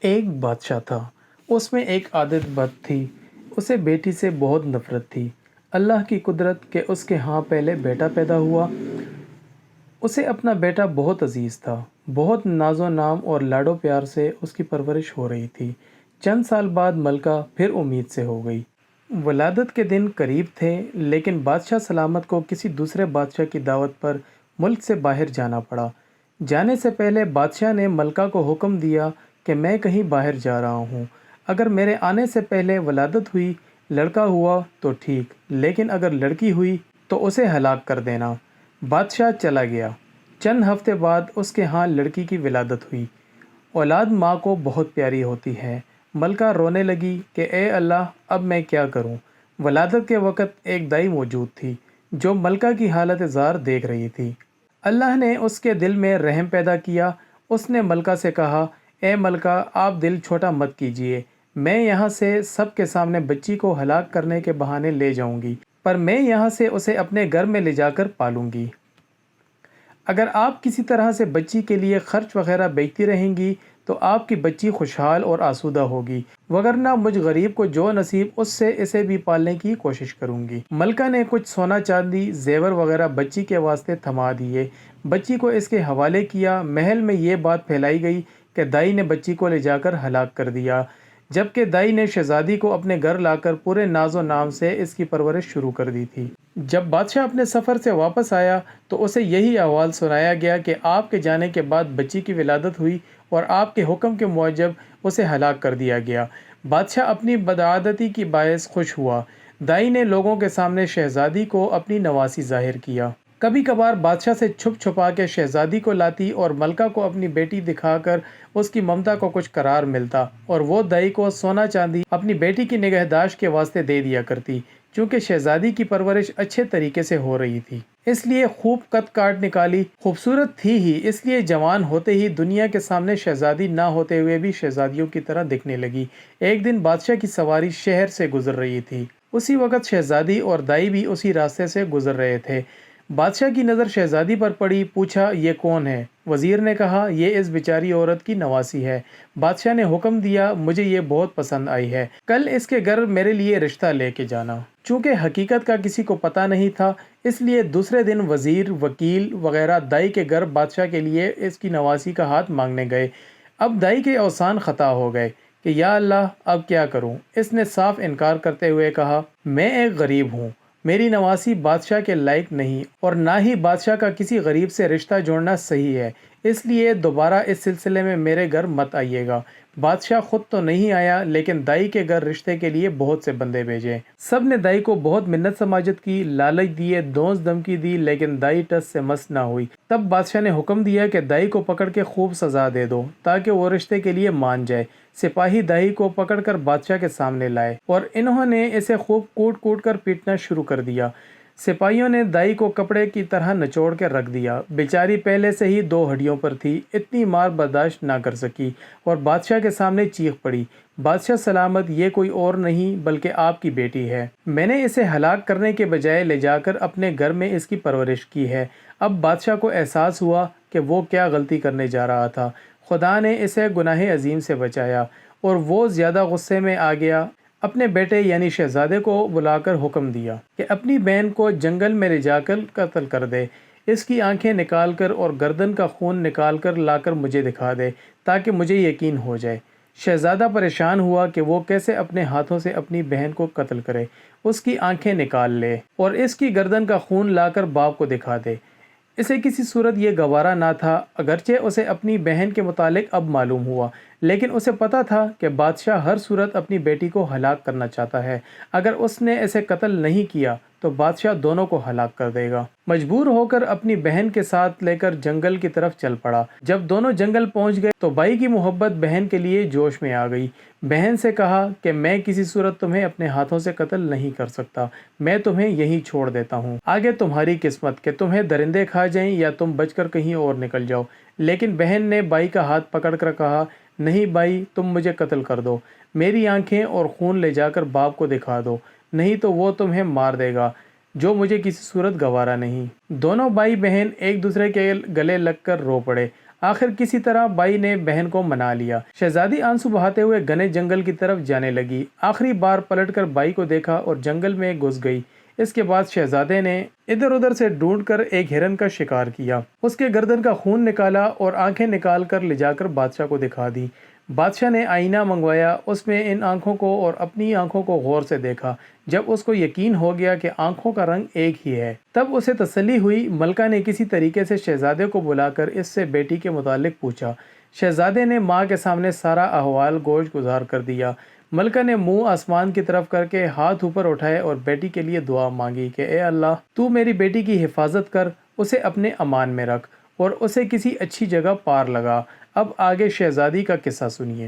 ایک بادشاہ تھا، اس میں ایک عادت بد تھی، اسے بیٹی سے بہت نفرت تھی۔ اللہ کی قدرت کہ اس کے ہاں پہلے بیٹا پیدا ہوا۔ اسے اپنا بیٹا بہت عزیز تھا، بہت ناز و نام اور لاڈ و پیار سے اس کی پرورش ہو رہی تھی۔ چند سال بعد ملکہ پھر امید سے ہو گئی۔ ولادت کے دن قریب تھے، لیکن بادشاہ سلامت کو کسی دوسرے بادشاہ کی دعوت پر ملک سے باہر جانا پڑا۔ جانے سے پہلے بادشاہ نے ملکہ کو حکم دیا کہ میں کہیں باہر جا رہا ہوں، اگر میرے آنے سے پہلے ولادت ہوئی، لڑکا ہوا تو ٹھیک، لیکن اگر لڑکی ہوئی تو اسے ہلاک کر دینا۔ بادشاہ چلا گیا۔ چند ہفتے بعد اس کے ہاں لڑکی کی ولادت ہوئی۔ اولاد ماں کو بہت پیاری ہوتی ہے۔ ملکہ رونے لگی کہ اے اللہ، اب میں کیا کروں؟ ولادت کے وقت ایک دائی موجود تھی جو ملکہ کی حالت زار دیکھ رہی تھی۔ اللہ نے اس کے دل میں رحم پیدا کیا۔ اس نے ملکہ سے کہا، اے ملکہ، آپ دل چھوٹا مت کیجیے، میں یہاں سے سب کے سامنے بچی کو ہلاک کرنے کے بہانے لے جاؤں گی، پر میں یہاں سے اسے اپنے گھر میں لے جا کر پالوں گی۔ اگر آپ کسی طرح سے بچی کے لیے خرچ وغیرہ بیچتی رہیں گی تو آپ کی بچی خوشحال اور آسودہ ہوگی، وگرنہ مجھ غریب کو جو نصیب اس سے اسے بھی پالنے کی کوشش کروں گی۔ ملکہ نے کچھ سونا چاندی زیور وغیرہ بچی کے واسطے تھما دیے، بچی کو اس کے حوالے کیا۔ محل میں یہ بات پھیلائی گئی کہ دائی نے بچی کو لے جا کر ہلاک کر دیا، جبکہ دائی نے شہزادی کو اپنے گھر لا کر پورے ناز و نام سے اس کی پرورش شروع کر دی تھی۔ جب بادشاہ اپنے سفر سے واپس آیا تو اسے یہی احوال سنایا گیا کہ آپ کے جانے کے بعد بچی کی ولادت ہوئی اور آپ کے حکم کے موجب اسے ہلاک کر دیا گیا۔ بادشاہ اپنی بدعادتی کی باعث خوش ہوا۔ دائی نے لوگوں کے سامنے شہزادی کو اپنی نواسی ظاہر کیا۔ کبھی کبھار بادشاہ سے چھپ چھپا کے شہزادی کو لاتی اور ملکہ کو اپنی بیٹی دکھا کر اس کی ممتا کو کچھ قرار ملتا، اور وہ دائی کو سونا چاندی اپنی بیٹی کی نگہداشت کے واسطے دے دیا کرتی۔ چونکہ شہزادی کی پرورش اچھے طریقے سے ہو رہی تھی، اس لیے خوب قد کاٹ نکالی، خوبصورت تھی ہی، اس لیے جوان ہوتے ہی دنیا کے سامنے شہزادی نہ ہوتے ہوئے بھی شہزادیوں کی طرح دکھنے لگی۔ ایک دن بادشاہ کی سواری شہر سے گزر رہی تھی۔ اسی وقت شہزادی اور دائی بھی اسی راستے سے گزر رہے تھے۔ بادشاہ کی نظر شہزادی پر پڑی، پوچھا، یہ کون ہے؟ وزیر نے کہا، یہ اس بیچاری عورت کی نواسی ہے۔ بادشاہ نے حکم دیا، مجھے یہ بہت پسند آئی ہے، کل اس کے گھر میرے لیے رشتہ لے کے جانا۔ چونکہ حقیقت کا کسی کو پتہ نہیں تھا، اس لیے دوسرے دن وزیر، وکیل وغیرہ دائی کے گھر بادشاہ کے لیے اس کی نواسی کا ہاتھ مانگنے گئے۔ اب دائی کے اوسان خطا ہو گئے کہ یا اللہ، اب کیا کروں؟ اس نے صاف انکار کرتے ہوئے کہا، میں ایک غریب ہوں، میری نواسی بادشاہ کے لائق نہیں، اور نہ ہی بادشاہ کا کسی غریب سے رشتہ جوڑنا صحیح ہے، اس لیے دوبارہ اس سلسلے میں میرے گھر مت آئیے گا۔ بادشاہ خود تو نہیں آیا، لیکن دائی کے گھر رشتے کے لیے بہت سے بندے بھیجے۔ سب نے دائی کو بہت منت سماجت کی، لالچ دیے، دونس دھمکی دی، لیکن دائی ٹس سے مس نہ ہوئی۔ تب بادشاہ نے حکم دیا کہ دائی کو پکڑ کے خوب سزا دے دو تاکہ وہ رشتے کے لیے مان جائے۔ سپاہی دائی کو پکڑ کر بادشاہ کے سامنے لائے اور انہوں نے اسے خوب کوٹ کوٹ کر پیٹنا شروع کر دیا۔ سپاہیوں نے دائی کو کپڑے کی طرح نچوڑ کے رکھ دیا۔ بیچاری پہلے سے ہی دو ہڈیوں پر تھی، اتنی مار برداشت نہ کر سکی اور بادشاہ کے سامنے چیخ پڑی، بادشاہ سلامت، یہ کوئی اور نہیں بلکہ آپ کی بیٹی ہے۔ میں نے اسے ہلاک کرنے کے بجائے لے جا کر اپنے گھر میں اس کی پرورش کی ہے۔ اب بادشاہ کو احساس ہوا کہ وہ کیا غلطی کرنے جا رہا تھا۔ خدا نے اسے گناہ عظیم سے بچایا اور وہ زیادہ غصے میں آ گیا۔ اپنے بیٹے یعنی شہزادے کو بلا کر حکم دیا کہ اپنی بہن کو جنگل میں لے جا کر قتل کر دے، اس کی آنکھیں نکال کر اور گردن کا خون نکال کر لا کر مجھے دکھا دے تاکہ مجھے یقین ہو جائے۔ شہزادہ پریشان ہوا کہ وہ کیسے اپنے ہاتھوں سے اپنی بہن کو قتل کرے، اس کی آنکھیں نکال لے اور اس کی گردن کا خون لا کر باپ کو دکھا دے۔ اسے کسی صورت یہ گوارا نہ تھا، اگرچہ اسے اپنی بہن کے متعلق اب معلوم ہوا، لیکن اسے پتا تھا کہ بادشاہ ہر صورت اپنی بیٹی کو ہلاک کرنا چاہتا ہے۔ اگر اس نے اسے قتل نہیں کیا تو بادشاہ دونوں کو ہلاک کر دے گا۔ مجبور ہو کر اپنی بہن کے ساتھ لے کر جنگل کی طرف چل پڑا۔ جب دونوں جنگل پہنچ گئے تو بھائی کی محبت بہن کے لیے جوش میں آ گئی۔ بہن سے کہا کہ میں کسی صورت تمہیں اپنے ہاتھوں سے قتل نہیں کر سکتا، میں تمہیں یہیں چھوڑ دیتا ہوں، آگے تمہاری قسمت کہ تمہیں درندے کھا جائیں یا تم بچ کر کہیں اور نکل جاؤ۔ لیکن بہن نے بھائی کا ہاتھ پکڑ کر کہا، نہیں بھائی، تم مجھے قتل کر دو، میری آنکھیں اور خون لے جا کر باپ کو دکھا دو، نہیں تو وہ تمہیں مار دے گا، جو مجھے کسی صورت گوارا نہیں۔ دونوں بھائی بہن ایک دوسرے کے گلے لگ کر رو پڑے۔ آخر کسی طرح بائی نے بہن کو منا لیا۔ شہزادی آنسو بہاتے ہوئے گھنے جنگل کی طرف جانے لگی، آخری بار پلٹ کر بائی کو دیکھا اور جنگل میں گھس گئی۔ اس کے بعد شہزادے نے ادھر ادھر سے ڈھونڈ کر ایک ہرن کا شکار کیا، اس کے گردن کا خون نکالا اور آنکھیں نکال کر لے جا کر بادشاہ کو دکھا دی۔ بادشاہ نے آئینہ منگوایا، اس میں ان آنکھوں کو اور اپنی آنکھوں کو غور سے دیکھا۔ جب اس کو یقین ہو گیا کہ آنکھوں کا رنگ ایک ہی ہے، تب اسے تسلی ہوئی۔ ملکہ نے کسی طریقے سے شہزادے کو بلا کر اس سے بیٹی کے متعلق پوچھا۔ شہزادے نے ماں کے سامنے سارا احوال گوش گزار کر دیا۔ ملکہ نے منہ آسمان کی طرف کر کے ہاتھ اوپر اٹھائے اور بیٹی کے لیے دعا مانگی کہ اے اللہ، تو میری بیٹی کی حفاظت کر، اسے اپنے امان میں رکھ اور اسے کسی اچھی جگہ پار لگا۔ اب آگے شہزادی کا قصہ سنیے۔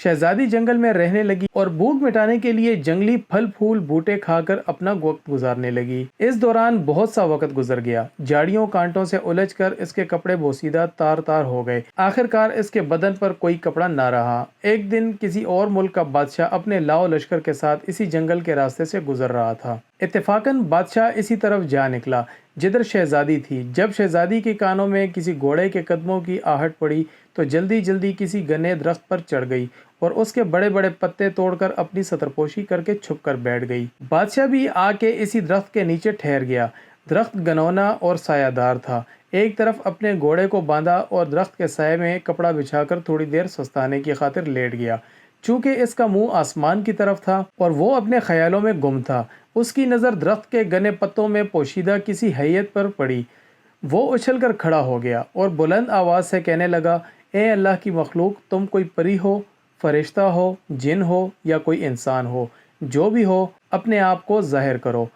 شہزادی جنگل میں رہنے لگی اور بھوک مٹانے کے لیے جنگلی پھل پھول بوٹے کھا کر اپنا وقت گزارنے لگی۔ اس دوران بہت سا وقت گزر گیا، جھاڑیوں کانٹوں سے الجھ کر اس کے کپڑے بوسیدہ تار تار ہو گئے۔ آخر کار اس کے بدن پر کوئی کپڑا نہ رہا۔ ایک دن کسی اور ملک کا بادشاہ اپنے لاؤ لشکر کے ساتھ اسی جنگل کے راستے سے گزر رہا تھا۔ اتفاقاً بادشاہ اسی طرف جا نکلا جدھر شہزادی تھی۔ جب شہزادی کے کانوں میں کسی گھوڑے کے قدموں کی آہٹ پڑی تو جلدی جلدی کسی گھنے درخت پر چڑھ گئی اور اس کے بڑے بڑے پتے توڑ کر اپنی سترپوشی کر کے چھپ کر بیٹھ گئی۔ بادشاہ بھی آ کے اسی درخت کے نیچے ٹھہر گیا۔ درخت گنونا اور سایہ دار تھا۔ ایک طرف اپنے گھوڑے کو باندھا اور درخت کے سائے میں کپڑا بچھا کر تھوڑی دیر سستانے کی خاطر لیٹ گیا۔ چونکہ اس کا منہ آسمان کی طرف تھا اور وہ اپنے خیالوں میں گم تھا، اس کی نظر درخت کے گھنے پتوں میں پوشیدہ کسی حیت پر پڑی۔ وہ اچھل کر کھڑا ہو گیا اور بلند آواز سے کہنے لگا، اے اللہ کی مخلوق، تم کوئی پری ہو، فرشتہ ہو، جن ہو یا کوئی انسان ہو، جو بھی ہو اپنے آپ کو ظاہر کرو،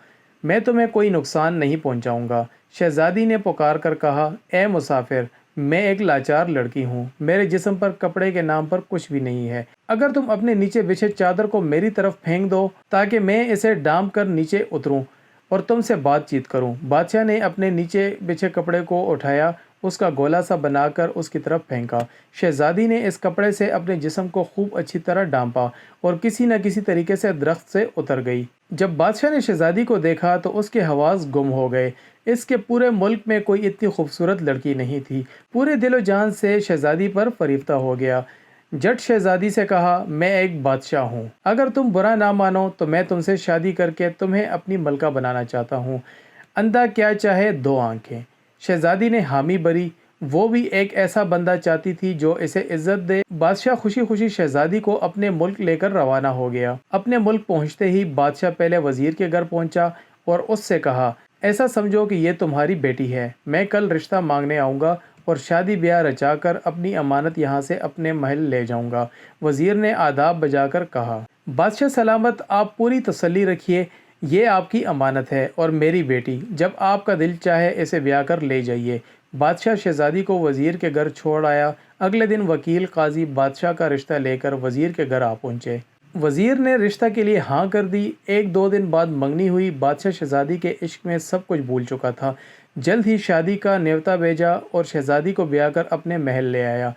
میں تمہیں کوئی نقصان نہیں پہنچاؤں گا۔ شہزادی نے پکار کر کہا، اے مسافر، میں ایک لاچار لڑکی ہوں، میرے جسم پر کپڑے کے نام پر کچھ بھی نہیں ہے۔ اگر تم اپنے نیچے بچھے چادر کو میری طرف پھینک دو تاکہ میں اسے ڈانپ کر نیچے اتروں اور تم سے بات چیت کروں۔ بادشاہ نے اپنے نیچے بچھے کپڑے کو اٹھایا، اس کا گولا سا بنا کر اس کی طرف پھینکا۔ شہزادی نے اس کپڑے سے اپنے جسم کو خوب اچھی طرح ڈانپا اور کسی نہ کسی طریقے سے درخت سے اتر گئی۔ جب بادشاہ نے شہزادی کو دیکھا تو اس کے حواس گم ہو گئے۔ اس کے پورے ملک میں کوئی اتنی خوبصورت لڑکی نہیں تھی۔ پورے دل و جان سے شہزادی پر فریفتہ ہو گیا۔ جٹ شہزادی سے کہا، میں ایک بادشاہ ہوں، اگر تم برا نہ مانو تو میں تم سے شادی کر کے تمہیں اپنی ملکہ بنانا چاہتا ہوں۔ اندھا کیا چاہے دو آنکھیں۔ شہزادی نے حامی بھری، وہ بھی ایک ایسا بندہ چاہتی تھی جو اسے عزت دے۔ بادشاہ خوشی خوشی شہزادی کو اپنے ملک لے کر روانہ ہو گیا۔ اپنے ملک پہنچتے ہی بادشاہ پہلے وزیر کے گھر پہنچا اور اس سے کہا، ایسا سمجھو کہ یہ تمہاری بیٹی ہے، میں کل رشتہ مانگنے آؤں گا اور شادی بیاہ رچا کر اپنی امانت یہاں سے اپنے محل لے جاؤں گا۔ وزیر نے آداب بجا کر کہا، بادشاہ سلامت، آپ پوری تسلی رکھیے، یہ آپ کی امانت ہے اور میری بیٹی، جب آپ کا دل چاہے اسے بیاہ کر لے جائیے۔ بادشاہ شہزادی کو وزیر کے گھر چھوڑ آیا۔ اگلے دن وکیل قاضی بادشاہ کا رشتہ لے کر وزیر کے گھر آ پہنچے۔ وزیر نے رشتہ کے لیے ہاں کر دی۔ ایک دو دن بعد منگنی ہوئی۔ بادشاہ شہزادی کے عشق میں سب کچھ بھول چکا تھا۔ جلد ہی شادی کا نیوتا بھیجا اور شہزادی کو بیاہ کر اپنے محل لے آیا۔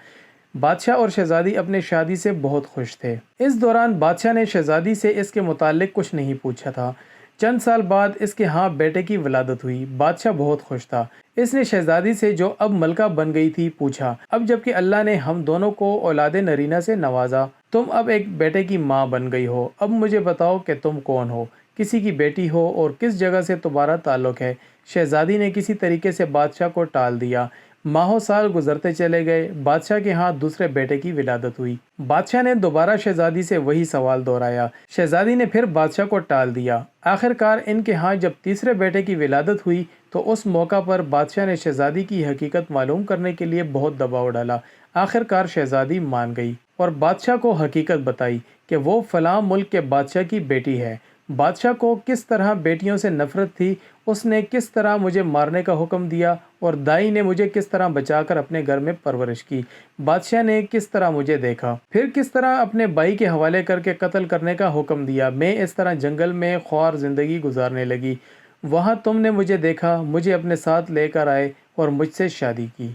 بادشاہ اور شہزادی اپنے شادی سے بہت خوش تھے۔ اس دوران بادشاہ نے شہزادی سے اس کے متعلق کچھ نہیں پوچھا تھا۔ چند سال بعد اس کے ہاں بیٹے کی ولادت ہوئی۔ بادشاہ بہت خوش تھا۔ اس نے شہزادی سے، جو اب ملکہ بن گئی تھی، پوچھا، اب جب کہ اللہ نے ہم دونوں کو اولاد نرینہ سے نوازا، تم اب ایک بیٹے کی ماں بن گئی ہو، اب مجھے بتاؤ کہ تم کون ہو، کسی کی بیٹی ہو اور کس جگہ سے تمہارا تعلق ہے۔ شہزادی نے کسی طریقے سے بادشاہ کو ٹال دیا۔ ماہوں سال گزرتے چلے گئے۔ بادشاہ کے ہاں دوسرے بیٹے کی ولادت ہوئی۔ بادشاہ نے دوبارہ شہزادی سے وہی سوال دہرایا۔ شہزادی نے پھر بادشاہ کو ٹال دیا۔ آخر کار ان کے ہاں جب تیسرے بیٹے کی ولادت ہوئی تو اس موقع پر بادشاہ نے شہزادی کی حقیقت معلوم کرنے کے لیے بہت دباؤ ڈالا۔ آخر کار شہزادی مان گئی اور بادشاہ کو حقیقت بتائی کہ وہ فلاں ملک کے بادشاہ کی بیٹی ہے۔ بادشاہ کو کس طرح بیٹیوں سے نفرت تھی، اس نے کس طرح مجھے مارنے کا حکم دیا اور دائی نے مجھے کس طرح بچا کر اپنے گھر میں پرورش کی۔ بادشاہ نے کس طرح مجھے دیکھا، پھر کس طرح اپنے بھائی کے حوالے کر کے قتل کرنے کا حکم دیا۔ میں اس طرح جنگل میں خوار زندگی گزارنے لگی۔ وہاں تم نے مجھے دیکھا، مجھے اپنے ساتھ لے کر آئے اور مجھ سے شادی کی۔